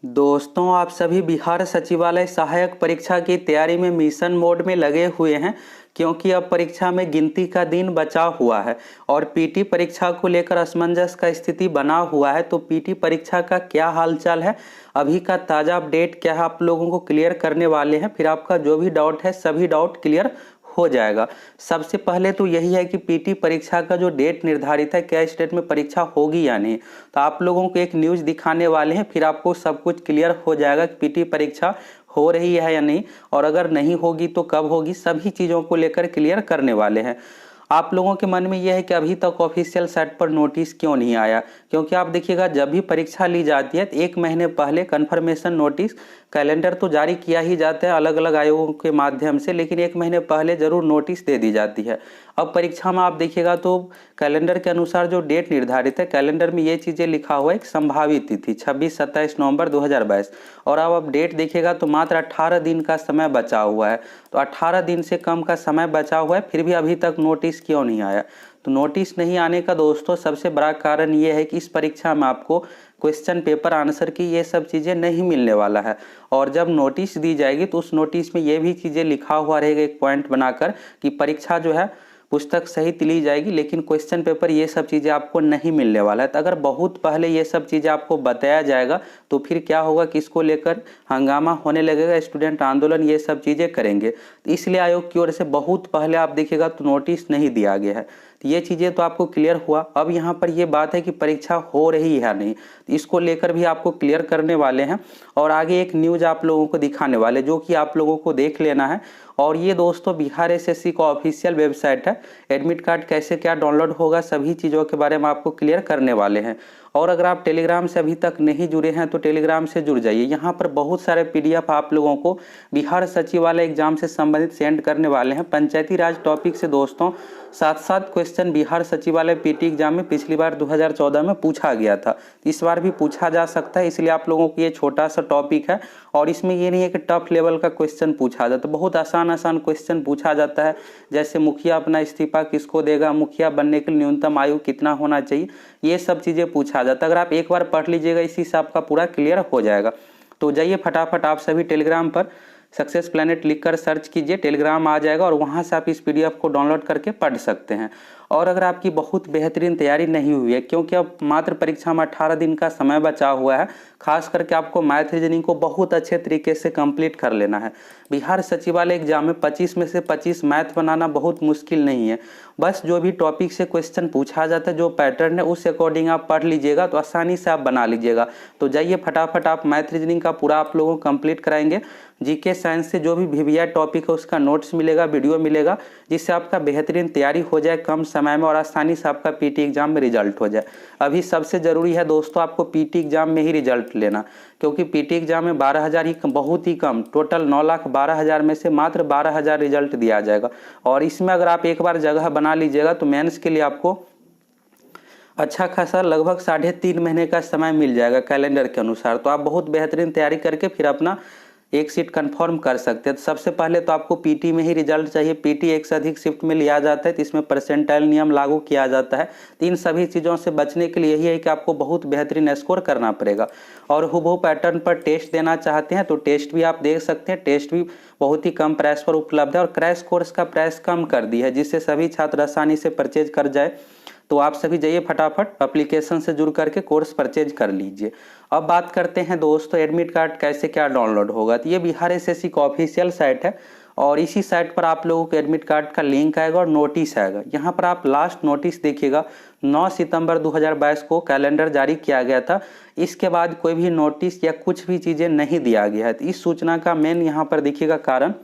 दोस्तों, आप सभी बिहार सचिवालय सहायक परीक्षा की तैयारी में मिशन मोड में लगे हुए हैं, क्योंकि अब परीक्षा में गिनती का दिन बचा हुआ है और पीटी परीक्षा को लेकर असमंजस का स्थिति बना हुआ है। तो पीटी परीक्षा का क्या हालचाल है, अभी का ताज़ा अपडेट क्या है, आप लोगों को क्लियर करने वाले हैं। फिर आपका जो भी डाउट है सभी डाउट क्लियर हो जाएगा। सबसे पहले तो यही है कि पीटी परीक्षा का जो डेट निर्धारित है, क्या इस डेट में परीक्षा होगी या नहीं। तो आप लोगों को एक न्यूज़ दिखाने वाले हैं, फिर आपको सब कुछ क्लियर हो जाएगा कि पीटी परीक्षा हो रही है या नहीं, और अगर नहीं होगी तो कब होगी, सभी चीज़ों को लेकर क्लियर करने वाले हैं। आप लोगों के मन में यह है कि अभी तक ऑफिशियल साइट पर नोटिस क्यों नहीं आया, क्योंकि आप देखिएगा जब भी परीक्षा ली जाती है तो 1 महीने पहले कन्फर्मेशन नोटिस, कैलेंडर तो जारी किया ही जाता है अलग अलग आयोगों के माध्यम से, लेकिन 1 महीने पहले जरूर नोटिस दे दी जाती है। अब परीक्षा में आप देखिएगा तो कैलेंडर के अनुसार जो डेट निर्धारित है, कैलेंडर में ये चीज़ें लिखा हुआ है, एक संभावित तिथि 26-27 नवंबर 2022, और अब डेट देखिएगा तो मात्र 18 दिन का समय बचा हुआ है। तो 18 दिन से कम का समय बचा हुआ है, फिर भी अभी तक नोटिस क्यों नहीं आया। तो नोटिस नहीं आने का दोस्तों सबसे बड़ा कारण ये है कि इस परीक्षा में आपको क्वेश्चन पेपर आंसर की ये सब चीज़ें नहीं मिलने वाला है, और जब नोटिस दी जाएगी तो उस नोटिस में ये भी चीज़ें लिखा हुआ रहेगा एक पॉइंट बनाकर कि परीक्षा जो है पुस्तक सहित ली जाएगी, लेकिन क्वेश्चन पेपर ये सब चीज़ें आपको नहीं मिलने वाला है। तो अगर बहुत पहले ये सब चीज़ें आपको बताया जाएगा तो फिर क्या होगा कि इसको लेकर हंगामा होने लगेगा, स्टूडेंट आंदोलन ये सब चीज़ें करेंगे। तो इसलिए आयोग की ओर से बहुत पहले आप देखिएगा तो नोटिस नहीं दिया गया है। तो ये चीज़ें तो आपको क्लियर हुआ। अब यहाँ पर ये बात है कि परीक्षा हो रही है नहीं, तो इसको लेकर भी आपको क्लियर करने वाले हैं, और आगे एक न्यूज़ आप लोगों को दिखाने वाले जो कि आप लोगों को देख लेना है। और ये दोस्तों बिहार एसएससी का ऑफिशियल वेबसाइट है, एडमिट कार्ड कैसे क्या डाउनलोड होगा सभी चीज़ों के बारे में आपको क्लियर करने वाले हैं। और अगर आप टेलीग्राम से अभी तक नहीं जुड़े हैं तो टेलीग्राम से जुड़ जाइए। यहाँ पर बहुत सारे पीडीएफ आप लोगों को बिहार सचिवालय एग्जाम से संबंधित सेंड करने वाले हैं। पंचायती राज टॉपिक से दोस्तों 7-7 क्वेश्चन बिहार सचिवालय पीटी एग्जाम में पिछली बार 2014 में पूछा गया था, इस बार भी पूछा जा सकता है। इसलिए आप लोगों को ये छोटा सा टॉपिक है, और इसमें ये नहीं है कि टफ लेवल का क्वेश्चन पूछा जाता है, बहुत आसान क्वेश्चन पूछा जाता है। जैसे मुखिया अपना इस्तीफा किसको देगा, मुखिया बनने के लिए न्यूनतम आयु कितना होना चाहिए, ये सब चीज़ें पूछा जाता है। अगर आप एक बार पढ़ लीजिएगा इसी से आपका पूरा क्लियर हो जाएगा। तो जाइए फटाफट आप सभी टेलीग्राम पर सक्सेस प्लैनेट लिखकर सर्च कीजिए, टेलीग्राम आ जाएगा, और वहाँ से आप इस पीडीएफ को डाउनलोड करके पढ़ सकते हैं। और अगर आपकी बहुत बेहतरीन तैयारी नहीं हुई है, क्योंकि अब मात्र परीक्षा में 18 दिन का समय बचा हुआ है, खास करके आपको मैथ रीजनिंग को बहुत अच्छे तरीके से कंप्लीट कर लेना है। बिहार सचिवालय एग्जाम में 25 में से 25 मैथ बनाना बहुत मुश्किल नहीं है। बस जो भी टॉपिक से क्वेश्चन पूछा जाता है, जो पैटर्न है उस अकॉर्डिंग आप पढ़ लीजिएगा तो आसानी से आप बना लीजिएगा। तो जाइए फटाफट आप मैथ रीजनिंग का पूरा आप लोगों को कंप्लीट कराएंगे। जीके साइंस से जो भी वीवीआई टॉपिक है उसका नोट्स मिलेगा, वीडियो मिलेगा, जिससे आपका बेहतरीन तैयारी हो जाए कम समय में, और आसानी से आपका पीटी एग्जाम में रिजल्ट हो जाए। अभी सबसे ज़रूरी है दोस्तों आपको पीटी एग्जाम में ही रिजल्ट लेना, क्योंकि पीटी एग्जाम में 12,000 ही बहुत ही कम, टोटल 9,12,000 में से मात्र 12,000 रिजल्ट दिया जाएगा। और इसमें अगर आप एक बार जगह बना लीजिएगा तो मेंस के लिए आपको अच्छा खासा लगभग 3.5 महीने का समय मिल जाएगा कैलेंडर के अनुसार। तो आप बहुत बेहतरीन तैयारी करके फिर अपना एक सीट कंफर्म कर सकते हैं। तो सबसे पहले तो आपको पीटी में ही रिजल्ट चाहिए। पीटी एक से अधिक शिफ्ट में लिया जाता है, तो इसमें परसेंटाइल नियम लागू किया जाता है। तो इन सभी चीज़ों से बचने के लिए यही है कि आपको बहुत बेहतरीन स्कोर करना पड़ेगा। और हूबहू पैटर्न पर टेस्ट देना चाहते हैं तो टेस्ट भी आप देख सकते हैं, टेस्ट भी बहुत ही कम प्राइस पर उपलब्ध है, और क्रैश कोर्स का प्राइस कम कर दी है, जिससे सभी छात्र आसानी से परचेज कर जाए। तो आप सभी जाइए फटाफट एप्लीकेशन से जुड़ करके कोर्स परचेज कर लीजिए। अब बात करते हैं दोस्तों एडमिट कार्ड कैसे क्या डाउनलोड होगा। तो ये बिहार एसएससी का ऑफिशियल साइट है, और इसी साइट पर आप लोगों को एडमिट कार्ड का लिंक आएगा और नोटिस आएगा। यहाँ पर आप लास्ट नोटिस देखिएगा, 9 सितंबर 2022 को कैलेंडर जारी किया गया था। इसके बाद कोई भी नोटिस या कुछ भी चीज़ें नहीं दिया गया है। तो इस सूचना का मेन यहाँ पर देखिएगा कारण,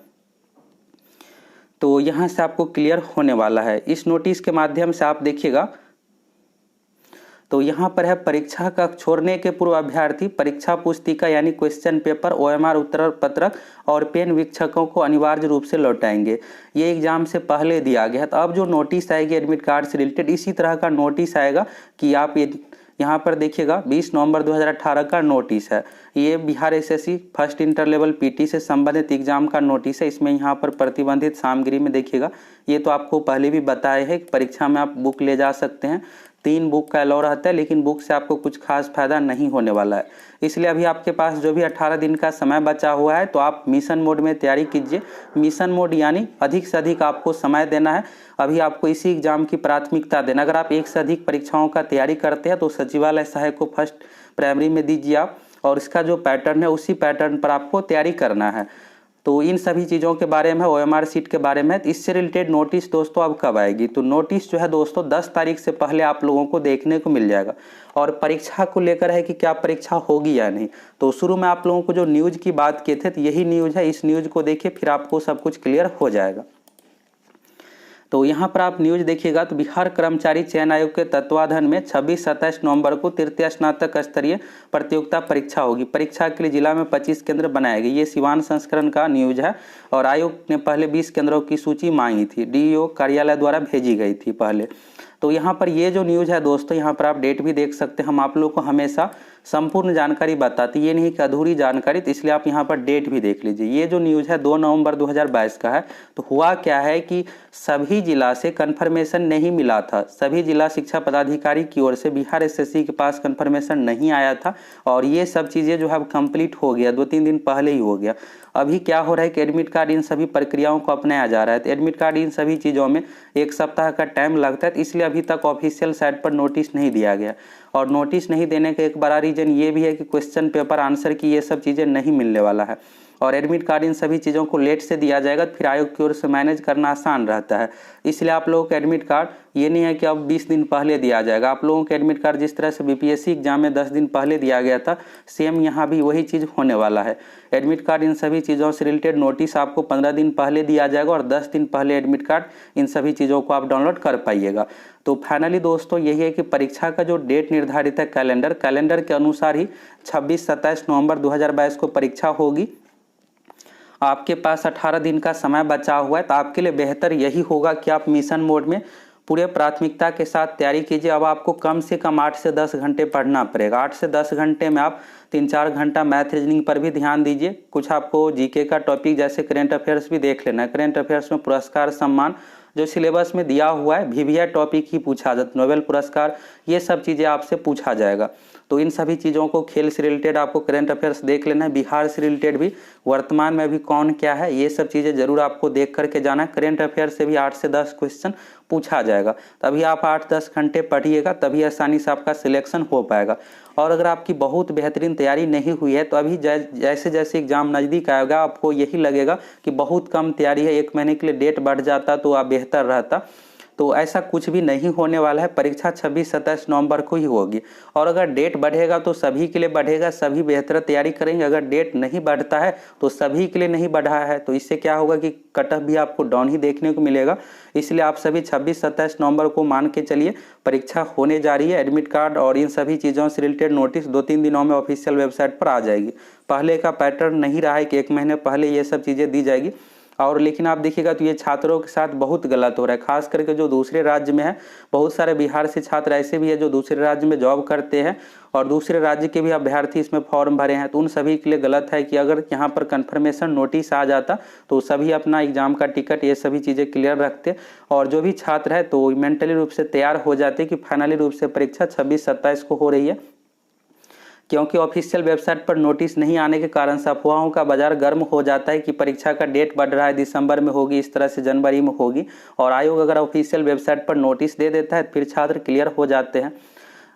तो यहाँ से आपको क्लियर होने वाला है। इस नोटिस के माध्यम से आप देखिएगा तो यहाँ पर है परीक्षा कक्ष छोड़ने के पूर्व अभ्यर्थी परीक्षा पुस्तिका यानी क्वेश्चन पेपर, ओएमआर उत्तर पत्रक और पेन वीक्षकों को अनिवार्य रूप से लौटाएंगे। ये एग्जाम से पहले दिया गया। तो अब जो नोटिस आएगी एडमिट कार्ड से रिलेटेड, इसी तरह का नोटिस आएगा कि आप ये यहाँ पर देखिएगा 20 नवंबर 2018 का नोटिस है। ये Bihar SSC first inter level PT से संबंधित एग्जाम का नोटिस है। इसमें यहाँ पर प्रतिबंधित सामग्री में देखिएगा, ये तो आपको पहले भी बताया है कि परीक्षा में आप बुक ले जा सकते हैं। 3 बुक का अलाउ रहता है, लेकिन बुक से आपको कुछ खास फायदा नहीं होने वाला है। इसलिए अभी आपके पास जो भी 18 दिन का समय बचा हुआ है तो आप मिशन मोड में तैयारी कीजिए। मिशन मोड यानी अधिक से अधिक आपको समय देना है। अभी आपको इसी एग्जाम की प्राथमिकता देना। अगर आप एक से अधिक परीक्षाओं का तैयारी करते हैं तो सचिवालय सहायक को फर्स्ट प्राइमरी में दीजिए आप, और इसका जो पैटर्न है उसी पैटर्न पर आपको तैयारी करना है। तो इन सभी चीज़ों के बारे में, OMR सीट के बारे में, इससे रिलेटेड नोटिस दोस्तों अब कब आएगी, तो नोटिस जो है दोस्तों 10 तारीख से पहले आप लोगों को देखने को मिल जाएगा। और परीक्षा को लेकर है कि क्या परीक्षा होगी या नहीं, तो शुरू में आप लोगों को जो न्यूज़ की बात किए थे तो यही न्यूज़ है। इस न्यूज़ को देखिए, फिर आपको सब कुछ क्लियर हो जाएगा। तो यहाँ पर आप न्यूज देखिएगा तो बिहार कर्मचारी चयन आयोग के तत्वाधान में 26-27 नवंबर को तृतीय स्नातक स्तरीय प्रतियोगिता परीक्षा होगी। परीक्षा के लिए जिला में 25 केंद्र बनाए गए। ये सिवान संस्करण का न्यूज है और आयोग ने पहले 20 केंद्रों की सूची मांगी थी, DEO कार्यालय द्वारा भेजी गई थी पहले। तो यहाँ पर ये जो न्यूज़ है दोस्तों, यहाँ पर आप डेट भी देख सकते हैं। हम आप लोग को हमेशा संपूर्ण जानकारी बताती, ये नहीं कि अधूरी जानकारी, तो इसलिए आप यहाँ पर डेट भी देख लीजिए। ये जो न्यूज़ है 2 नवंबर 2022 का है। तो हुआ क्या है कि सभी जिला से कन्फर्मेशन नहीं मिला था। सभी जिला शिक्षा पदाधिकारी की ओर से बिहार SSC के पास कन्फर्मेशन नहीं आया था और ये सब चीज़ें जो है कंप्लीट हो गया, 2-3 दिन पहले ही हो गया। अभी क्या हो रहा है कि एडमिट कार्ड इन सभी प्रक्रियाओं को अपनाया जा रहा है। तो एडमिट कार्ड इन सभी चीज़ों में 1 सप्ताह का टाइम लगता है, तो इसलिए अभी तक ऑफिशियल साइट पर नोटिस नहीं दिया गया। और नोटिस नहीं देने का एक बड़ा रीज़न ये भी है कि क्वेश्चन पेपर आंसर की ये सब चीज़ें नहीं मिलने वाला है। और एडमिट कार्ड इन सभी चीज़ों को लेट से दिया जाएगा, फिर आयोग की ओर से मैनेज करना आसान रहता है। इसलिए आप लोगों को एडमिट कार्ड ये नहीं है कि अब 20 दिन पहले दिया जाएगा। आप लोगों को एडमिट कार्ड जिस तरह से BPSC एग्जाम में 10 दिन पहले दिया गया था, सेम यहाँ भी वही चीज़ होने वाला है। एडमिट कार्ड इन सभी चीज़ों से रिलेटेड नोटिस आपको 15 दिन पहले दिया जाएगा और 10 दिन पहले एडमिट कार्ड इन सभी चीज़ों को आप डाउनलोड कर पाइएगा। तो फाइनली दोस्तों यही है कि परीक्षा का जो डेट निर्धारित है कैलेंडर के अनुसार ही 26-27 नवंबर 2022 को परीक्षा होगी। आपके पास 18 दिन का समय बचा हुआ है, तो आपके लिए बेहतर यही होगा कि आप मिशन मोड में पूरे प्राथमिकता के साथ तैयारी कीजिए। अब आपको कम से कम 8 से 10 घंटे पढ़ना पड़ेगा। 8 से 10 घंटे में आप 3-4 घंटा मैथ रीजनिंग पर भी ध्यान दीजिए। कुछ आपको जीके का टॉपिक जैसे करेंट अफेयर्स भी देख लेना है। करेंट अफेयर्स में पुरस्कार सम्मान जो सिलेबस में दिया हुआ है, VVI टॉपिक ही पूछा जाता, नोबेल पुरस्कार, ये सब चीज़ें आपसे पूछा जाएगा। तो इन सभी चीज़ों को, खेल से रिलेटेड आपको करंट अफेयर्स देख लेना है। बिहार से रिलेटेड भी वर्तमान में अभी कौन क्या है, ये सब चीज़ें जरूर आपको देख करके जाना है। करंट अफेयर से भी 8 से 10 क्वेश्चन पूछा जाएगा। तभी आप 8-10 घंटे पढ़िएगा, तभी आसानी से आपका सिलेक्शन हो पाएगा। और अगर आपकी बहुत बेहतरीन तैयारी नहीं हुई है तो अभी जैसे जैसे एग्जाम नज़दीक आएगा आपको यही लगेगा कि बहुत कम तैयारी है, 1 महीने के लिए डेट बढ़ जाता तो आप बेहतर रहता। तो ऐसा कुछ भी नहीं होने वाला है। परीक्षा 26-27 नवंबर को ही होगी। और अगर डेट बढ़ेगा तो सभी के लिए बढ़ेगा, सभी बेहतर तैयारी करेंगे। अगर डेट नहीं बढ़ता है तो सभी के लिए नहीं बढ़ा है, तो इससे क्या होगा कि कट ऑफ भी आपको डाउन ही देखने को मिलेगा। इसलिए आप सभी 26-27 नवंबर को मान के चलिए परीक्षा होने जा रही है। एडमिट कार्ड और इन सभी चीज़ों से रिलेटेड नोटिस 2-3 दिनों में ऑफिशियल वेबसाइट पर आ जाएगी। पहले का पैटर्न नहीं रहा है कि 1 महीने पहले ये सब चीज़ें दी जाएगी। और लेकिन आप देखिएगा तो ये छात्रों के साथ बहुत गलत हो रहा है, खास करके जो दूसरे राज्य में है। बहुत सारे बिहार से छात्र ऐसे भी है जो दूसरे राज्य में जॉब करते हैं और दूसरे राज्य के भी अभ्यर्थी इसमें फॉर्म भरे हैं। तो उन सभी के लिए गलत है कि अगर यहाँ पर कन्फर्मेशन नोटिस आ जाता तो सभी अपना एग्जाम का टिकट ये सभी चीज़ें क्लियर रखते और जो भी छात्र है तो मेंटली रूप से तैयार हो जाते कि फाइनली रूप से परीक्षा 26-27 को हो रही है। क्योंकि ऑफिशियल वेबसाइट पर नोटिस नहीं आने के कारण से अफवाहों का बाजार गर्म हो जाता है कि परीक्षा का डेट बढ़ रहा है, दिसंबर में होगी, इस तरह से जनवरी में होगी। और आयोग अगर ऑफिशियल वेबसाइट पर नोटिस दे देता है फिर छात्र क्लियर हो जाते हैं।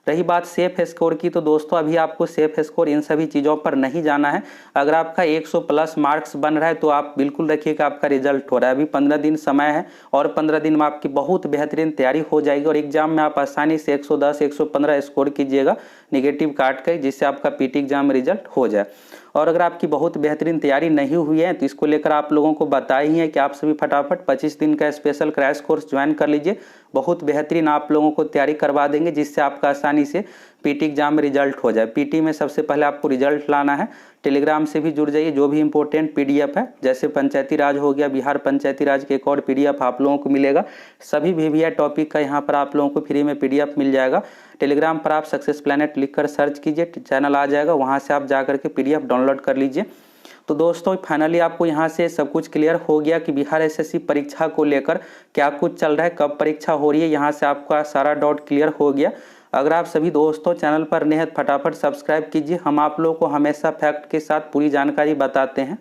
रही बात सेफ स्कोर की, तो दोस्तों अभी आपको सेफ स्कोर इन सभी चीज़ों पर नहीं जाना है। अगर आपका 100+ मार्क्स बन रहा है तो आप बिल्कुल रखिए कि आपका रिजल्ट हो रहा है। अभी 15 दिन समय है और 15 दिन में आपकी बहुत बेहतरीन तैयारी हो जाएगी और एग्जाम में आप आसानी से 110-115 स्कोर कीजिएगा निगेटिव काट कर, जिससे आपका PT एग्जाम में रिजल्ट हो जाए। और अगर आपकी बहुत बेहतरीन तैयारी नहीं हुई है तो इसको लेकर आप लोगों को बताया ही है कि आप सभी फटाफट 25 दिन का स्पेशल क्रैश कोर्स ज्वाइन कर लीजिए। बहुत बेहतरीन आप लोगों को तैयारी करवा देंगे, जिससे आपका आसानी से PT एग्जाम में रिजल्ट हो जाए। PT में सबसे पहले आपको रिजल्ट लाना है। टेलीग्राम से भी जुड़ जाइए। जो भी इंपॉर्टेंट PDF है, जैसे पंचायती राज हो गया, बिहार पंचायती राज के एक और PDF आप लोगों को मिलेगा। सभी VVI टॉपिक का यहाँ पर आप लोगों को फ्री में PDF मिल जाएगा। टेलीग्राम पर आप सक्सेस प्लैनेट लिखकर सर्च कीजिए, चैनल आ जाएगा, वहाँ से आप जा करके PDF डाउनलोड कर लीजिए। तो दोस्तों फाइनली आपको यहाँ से सब कुछ क्लियर हो गया कि बिहार एसएससी परीक्षा को लेकर क्या कुछ चल रहा है, कब परीक्षा हो रही है। यहाँ से आपका सारा डाउट क्लियर हो गया। अगर आप सभी दोस्तों चैनल पर नए हैं फटाफट सब्सक्राइब कीजिए। हम आप लोगों को हमेशा फैक्ट के साथ पूरी जानकारी बताते हैं।